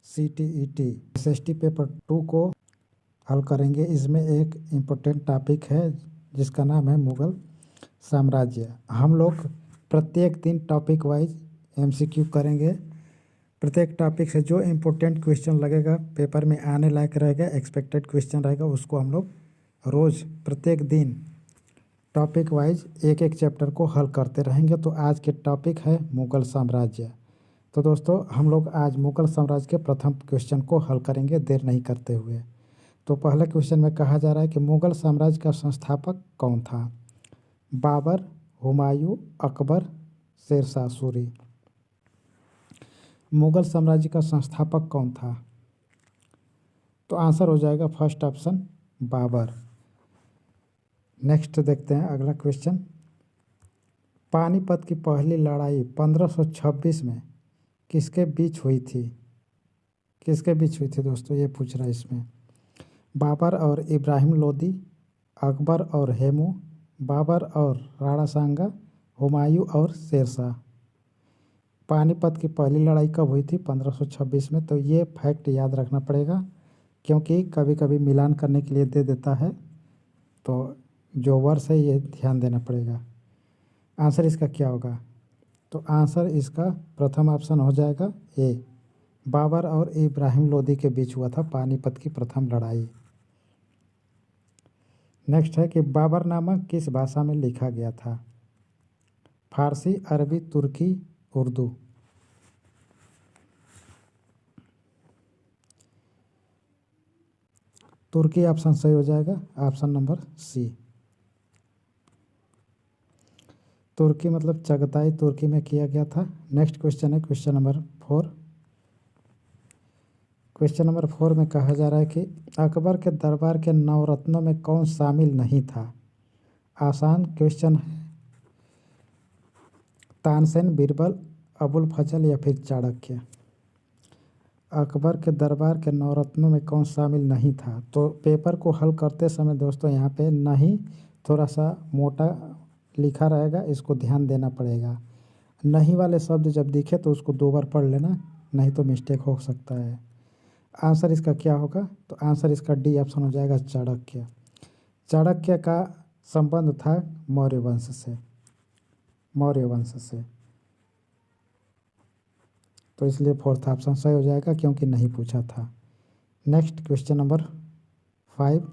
CTET SST paper 2 को हल करेंगे। इसमें एक इम्पोर्टेंट टॉपिक है जिसका नाम है मुग़ल साम्राज्य। हम लोग प्रत्येक दिन टॉपिक वाइज MCQ करेंगे। प्रत्येक टॉपिक से जो इम्पोर्टेंट क्वेश्चन लगेगा, पेपर में आने लायक रहेगा, एक्सपेक्टेड क्वेश्चन रहेगा, उसको हम लोग रोज़ प्रत्येक दिन टॉपिक वाइज एक एक चैप्टर को हल करते रहेंगे। तो आज के टॉपिक है मुग़ल साम्राज्य। तो दोस्तों, हम लोग आज मुग़ल साम्राज्य के प्रथम क्वेश्चन को हल करेंगे देर नहीं करते हुए। तो पहले क्वेश्चन में कहा जा रहा है कि मुग़ल साम्राज्य का संस्थापक कौन था? बाबर, हुमायूं, अकबर, शेरशाह सूरी। मुग़ल साम्राज्य का संस्थापक कौन था? तो आंसर हो जाएगा फर्स्ट ऑप्शन बाबर। नेक्स्ट देखते हैं अगला क्वेश्चन। पानीपत की पहली लड़ाई 1526 में किसके बीच हुई थी? किसके बीच हुई थी दोस्तों, ये पूछ रहा है इसमें। बाबर और इब्राहिम लोदी, अकबर और हेमू, बाबर और राणा सांगा, हुमायूं और शेरशाह। पानीपत की पहली लड़ाई कब हुई थी? 1526 में। तो ये फैक्ट याद रखना पड़ेगा क्योंकि कभी कभी मिलान करने के लिए दे देता है, तो जो वर्ष है ये ध्यान देना पड़ेगा। आंसर इसका क्या होगा? तो आंसर इसका प्रथम ऑप्शन हो जाएगा ए, बाबर और इब्राहिम लोदी के बीच हुआ था पानीपत की प्रथम लड़ाई। नेक्स्ट है कि बाबरनामा किस भाषा में लिखा गया था? फारसी, अरबी, तुर्की, उर्दू। तुर्की ऑप्शन सही हो जाएगा, ऑप्शन नंबर सी। तुर्की मतलब चगताई तुर्की में किया गया था। नेक्स्ट क्वेश्चन है क्वेश्चन नंबर 4। क्वेश्चन नंबर 4 में कहा जा रहा है कि अकबर के दरबार के नवरत्नों में कौन शामिल नहीं था? आसान क्वेश्चन है। तानसेन, बीरबल, अबुल फजल या फिर चाणक्य। अकबर के दरबार के नवरत्नों में कौन शामिल नहीं था? तो पेपर को हल करते समय दोस्तों यहाँ पे नहीं थोड़ा सा मोटा लिखा रहेगा, इसको ध्यान देना पड़ेगा। नहीं वाले शब्द जब दिखे तो उसको 2 बार पढ़ लेना, नहीं तो मिस्टेक हो सकता है। आंसर इसका क्या होगा? तो आंसर इसका डी ऑप्शन हो जाएगा, चाणक्य। चाणक्य का संबंध था मौर्य वंश से, मौर्य वंश से। तो इसलिए फोर्थ ऑप्शन सही हो जाएगा क्योंकि नहीं पूछा था। Next question number 5।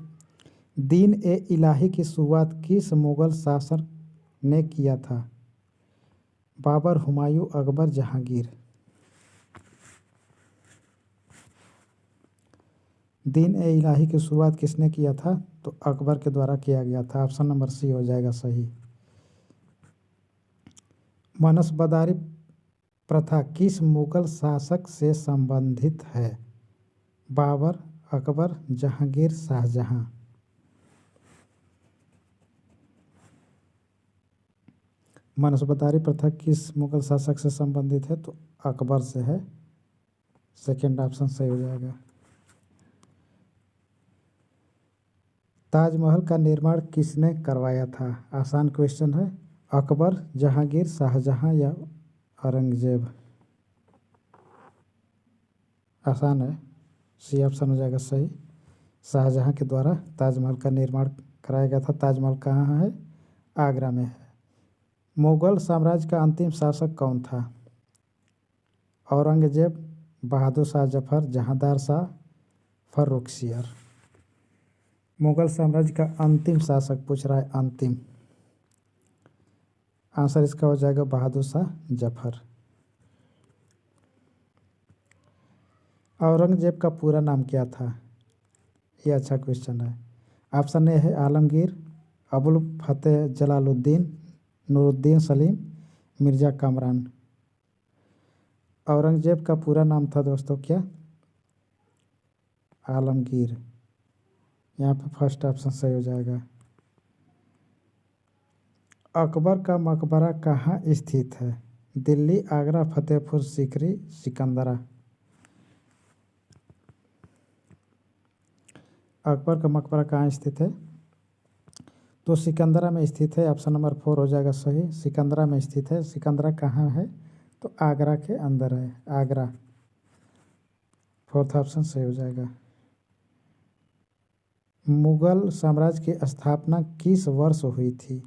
दीन ए इलाही की शुरुआत किस मुग़ल शासक ने किया था? बाबर, हुमायूं, अकबर, जहांगीर। दीन ए इलाही की शुरुआत किसने किया था? तो अकबर के द्वारा किया गया था। ऑप्शन नंबर सी हो जाएगा सही। मनसबदारी प्रथा किस मुग़ल शासक से संबंधित है? बाबर, अकबर, जहांगीर, शाहजहां। मनसबदारी प्रथा किस मुग़ल शासक से संबंधित है? तो अकबर से है। सेकेंड ऑप्शन सही हो जाएगा। ताजमहल का निर्माण किसने करवाया था? आसान क्वेश्चन है। अकबर, जहांगीर, शाहजहां या औरंगजेब। आसान है, सी ऑप्शन हो जाएगा सही। शाहजहां के द्वारा ताजमहल का निर्माण कराया गया था। ताजमहल कहाँ है? आगरा में है। मुग़ल साम्राज्य का अंतिम शासक कौन था? औरंगजेब, बहादुर शाह जफर, जहांदार शाह, फर्रुखसियर। मुग़ल साम्राज्य का अंतिम शासक पूछ रहा है, अंतिम। आंसर इसका हो जाएगा बहादुर शाह जफर। औरंगजेब का पूरा नाम क्या था? ये अच्छा क्वेश्चन है। ऑप्शन ए है आलमगीर, अबुल फतेह जलालुद्दीन, नूरुद्दीन सलीम, मिर्ज़ा कामरान। औरंगजेब का पूरा नाम था दोस्तों क्या? आलमगीर। यहाँ पे फर्स्ट ऑप्शन सही हो जाएगा। अकबर का मकबरा कहाँ स्थित है? दिल्ली, आगरा, फतेहपुर सीकरी, सिकंदरा। अकबर का मकबरा कहाँ स्थित है? तो सिकंदरा में स्थित है। ऑप्शन नंबर 4 हो जाएगा सही। सिकंदरा में स्थित है। सिकंदरा कहाँ है? तो आगरा के अंदर है, आगरा। फोर्थ ऑप्शन सही हो जाएगा। मुगल साम्राज्य की स्थापना किस वर्ष हुई थी?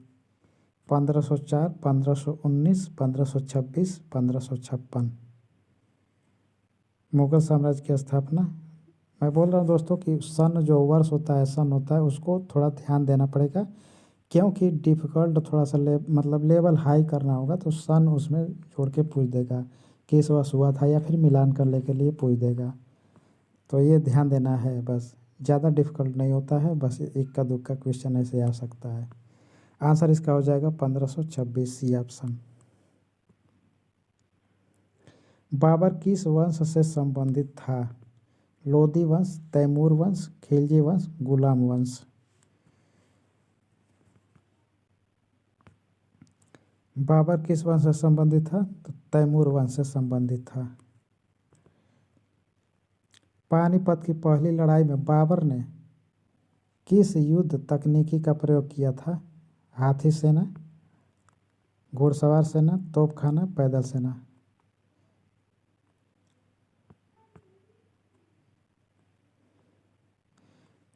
1504, 1519, 1526, 1556। मुगल साम्राज्य की स्थापना, मैं बोल रहा हूँ दोस्तों कि सन जो वर्ष होता है, सन होता है, उसको थोड़ा ध्यान देना पड़ेगा, क्योंकि डिफ़िकल्ट थोड़ा सा मतलब लेवल हाई करना होगा तो सन उसमें जोड़ के पूछ देगा किस वर्ष हुआ था, या फिर मिलान करने के लिए पूछ देगा। तो ये ध्यान देना है बस, ज़्यादा डिफ़िकल्ट नहीं होता है, बस इक्का दुक्का क्वेश्चन ऐसे आ सकता है। आंसर इसका हो जाएगा 1526, सी ऑप्शन। बाबर किस वंश से संबंधित था? लोदी वंश, तैमूर वंश, खिलजी वंश, गुलाम वंश। बाबर किस वंश से संबंधित था? तो तैमूर वंश से संबंधित था। पानीपत की पहली लड़ाई में बाबर ने किस युद्ध तकनीकी का प्रयोग किया था? हाथी सेना, घुड़सवार सेना, तोपखाना, पैदल सेना।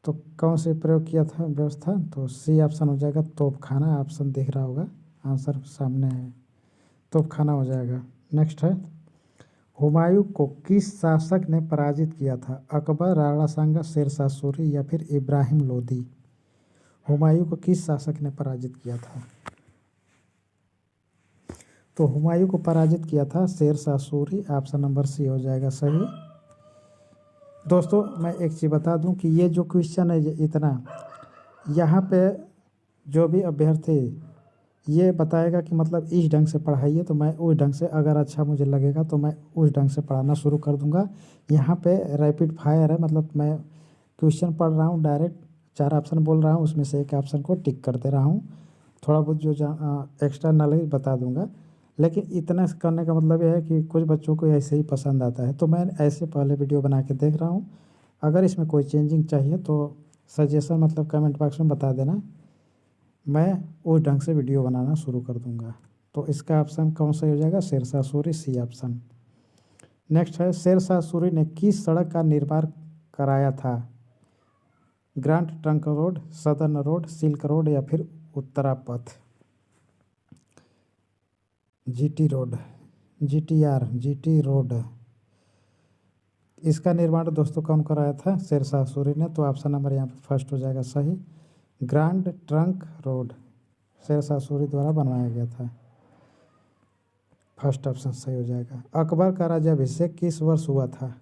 तो कौन से प्रयोग किया था व्यवस्था? तो सी ऑप्शन हो जाएगा, तोपखाना। ऑप्शन दिख रहा होगा, आंसर सामने है, तोपखाना हो जाएगा। नेक्स्ट है, हुमायूं को किस शासक ने पराजित किया था? अकबर, राणा सांगा, शेरशाह सूरी, या फिर इब्राहिम लोदी। हुमायूं को किस शासक ने पराजित किया था? तो हुमायूं को पराजित किया था Sher Shah Suri. Option number C हो जाएगा सही। दोस्तों मैं एक चीज़ बता दूं कि ये जो क्वेश्चन है इतना, यहाँ पे जो भी अभ्यर्थी ये बताएगा कि मतलब इस ढंग से पढ़ाइए, तो मैं उस ढंग से, अगर अच्छा मुझे लगेगा तो मैं उस ढंग से पढ़ाना शुरू कर दूंगा। यहाँ पे रैपिड फायर है, मतलब मैं क्वेश्चन पढ़ रहा हूँ, डायरेक्ट 4 ऑप्शन बोल रहा हूँ, उसमें से एक ऑप्शन को टिक कर दे रहा हूँ। थोड़ा बहुत जो एक्स्ट्रा नॉलेज बता दूंगा, लेकिन इतना करने का मतलब यह है कि कुछ बच्चों को ऐसे ही पसंद आता है, तो मैं ऐसे पहले वीडियो बना के देख रहा हूँ। अगर इसमें कोई चेंजिंग चाहिए तो सजेशन मतलब कमेंट बॉक्स में बता देना, मैं उस ढंग से वीडियो बनाना शुरू कर दूंगा। तो इसका ऑप्शन कौन सा हो जाएगा? Sher Shah Suri, C option. Next है, शेरशाह सूरी ने किस सड़क का निर्माण कराया था? Grand Trunk road, southern road, silk road, या फिर उत्तरा पथ। GT road, GTR, GT road, इसका निर्माण दोस्तों कौन कराया था? शेरशाह सूरी ने। तो ऑप्शन नंबर यहाँ पे फर्स्ट हो जाएगा सही, Grand Trunk Road Sher Shah Suri द्वारा बनवाया गया था। फर्स्ट ऑप्शन सही हो जाएगा। अकबर का राज्याभिषेक किस वर्ष हुआ था?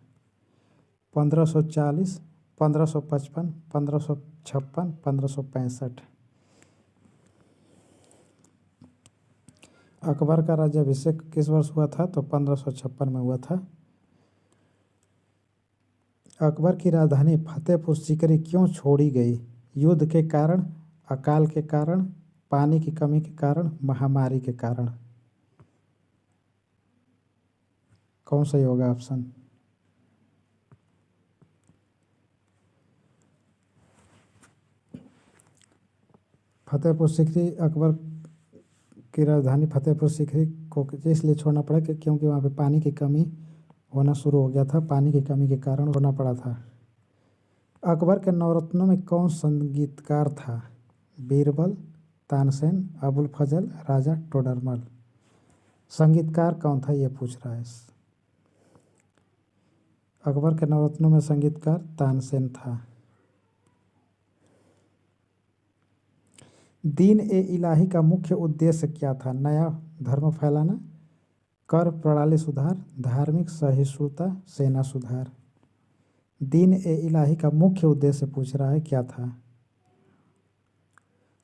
1540, 1555, 1556, 1565। अकबर का राज्याभिषेक किस वर्ष हुआ था? तो 1556 में हुआ था। अकबर की राजधानी फतेहपुर सीकरी क्यों छोड़ी गई? युद्ध के कारण, अकाल के कारण, पानी की कमी के कारण, महामारी के कारण। कौन सही होगा ऑप्शन? फतेहपुर सीकरी, अकबर की राजधानी फतेहपुर सीकरी को इसलिए छोड़ना पड़ा कि क्योंकि वहाँ पे पानी की कमी होना शुरू हो गया था, पानी की कमी के कारण होना पड़ा था। अकबर के नवरत्नों में कौन संगीतकार था? बीरबल, तानसेन, अबुल फजल, राजा टोडरमल। संगीतकार कौन था ये पूछ रहा है। अकबर के नवरत्नों में संगीतकार तानसेन था। दीन ए इलाही का मुख्य उद्देश्य क्या था? नया धर्म फैलाना, कर प्रणाली सुधार, धार्मिक सहिष्णुता, सेना सुधार। दीन ए इलाही का मुख्य उद्देश्य पूछ रहा है क्या था?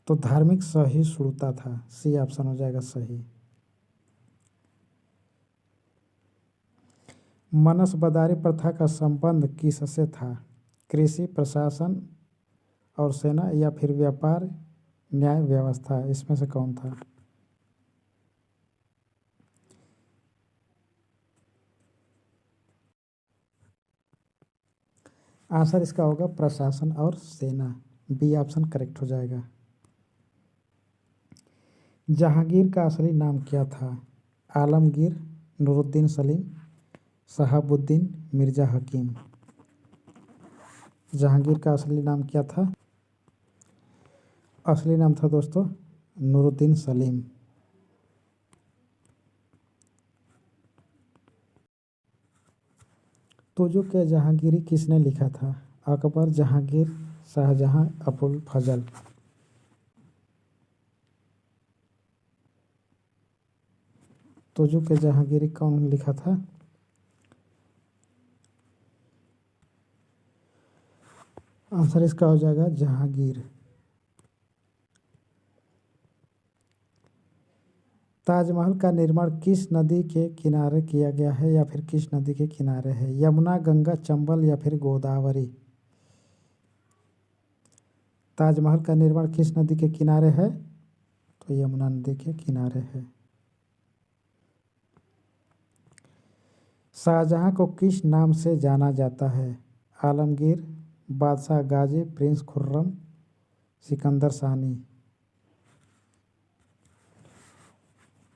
तो धार्मिक सहिष्णुता था, सी ऑप्शन हो जाएगा सही। मनसबदारी प्रथा का संबंध किससे था? कृषि, प्रशासन और सेना, या फिर व्यापार, न्याय व्यवस्था। इसमें से कौन था? आंसर इसका होगा प्रशासन और सेना, बी ऑप्शन करेक्ट हो जाएगा। जहांगीर का असली नाम क्या था? आलमगीर, नूरुद्दीन सलीम, शहाबुद्दीन मिर्ज़ा हकीम। जहांगीर का असली नाम क्या था? असली नाम था दोस्तों नूरुद्दीन सलीम। तुजू के जहांगीरी किसने लिखा था? अकबर, जहांगीर, शाहजहां, अबुल फजल। तुजू के जहांगीरी कौन लिखा था? आंसर इसका हो जाएगा जहांगीर। ताजमहल का निर्माण किस नदी के किनारे किया गया है या फिर किस नदी के किनारे है? यमुना, गंगा, चंबल या फिर गोदावरी? ताजमहल का निर्माण किस नदी के किनारे है? तो यमुना नदी के किनारे है। शाहजहां को किस नाम से जाना जाता है? आलमगीर, बादशाह गाजी, प्रिंस खुर्रम, सिकंदर सानी।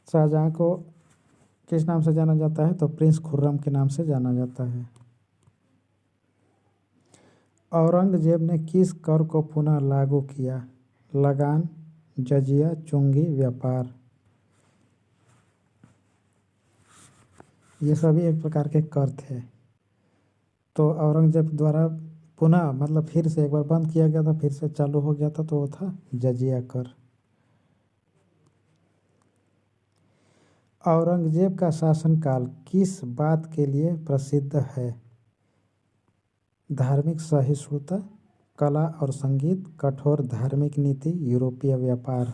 शाहजहां को किस नाम से जाना जाता है? तो प्रिंस खुर्रम के नाम से जाना जाता है। औरंगजेब ने किस कर को पुनः लागू किया? लगान, जजिया, चुंगी, व्यापार। ये सभी एक प्रकार के कर थे। तो औरंगजेब द्वारा पुनः मतलब फिर से एक बार बंद किया गया था, फिर से चालू हो गया था, तो वो था जजिया कर। औरंगजेब का शासनकाल किस बात के लिए प्रसिद्ध है? धार्मिक सहिष्णुता, कला और संगीत, कठोर धार्मिक नीति, यूरोपीय व्यापार।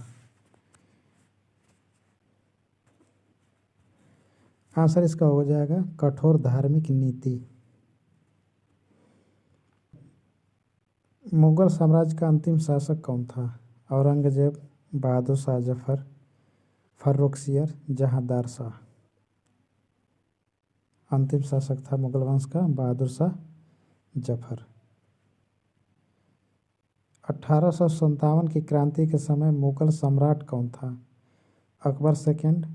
आंसर इसका हो जाएगा कठोर धार्मिक नीति। मुगल साम्राज्य का अंतिम शासक कौन था? औरंगजेब, बहादुर शाह जफर, फर्रुखसियर, जहांदार शाह। अंतिम शासक था मुगल वंश का बहादुर शाह जफर। 1857 की क्रांति के समय मुगल सम्राट कौन था? अकबर सेकंड,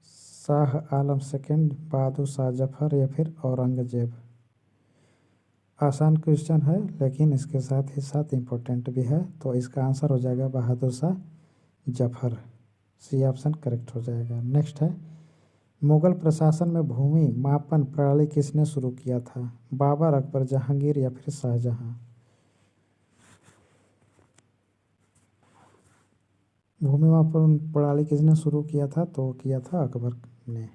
शाह आलम सेकंड, बहादुर शाह जफर या फिर औरंगजेब? आसान क्वेश्चन है लेकिन इसके साथ ही साथ इम्पोर्टेंट भी है, तो इसका आंसर हो जाएगा Bahadur Shah Zafar. C option correct हो जाएगा। नेक्स्ट है, मुगल प्रशासन में भूमि मापन प्रणाली किसने शुरू किया था? बाबर, अकबर, जहांगीर या फिर शाहजहां? भूमि मापन प्रणाली किसने शुरू किया था? तो किया था अकबर ने।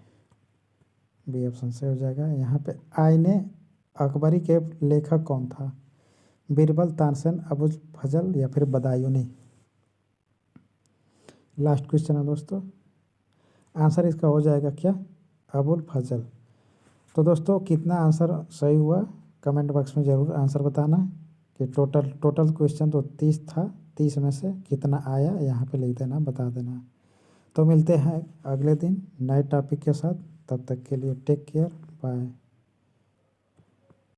बी ऑप्शन से हो जाएगा। यहाँ पे आईने अकबरी के लेखक कौन था? बीरबल, तानसेन, अबुल फजल या फिर बदायूनी? लास्ट क्वेश्चन है दोस्तों, आंसर इसका हो जाएगा क्या? अबुल फजल। तो दोस्तों कितना आंसर सही हुआ कमेंट बॉक्स में ज़रूर आंसर बताना कि टोटल क्वेश्चन तो 30 था, 30 में से कितना आया यहाँ पे लिख देना, बता देना। तो मिलते हैं अगले दिन नए टॉपिक के साथ, तब तक के लिए टेक केयर, बाय।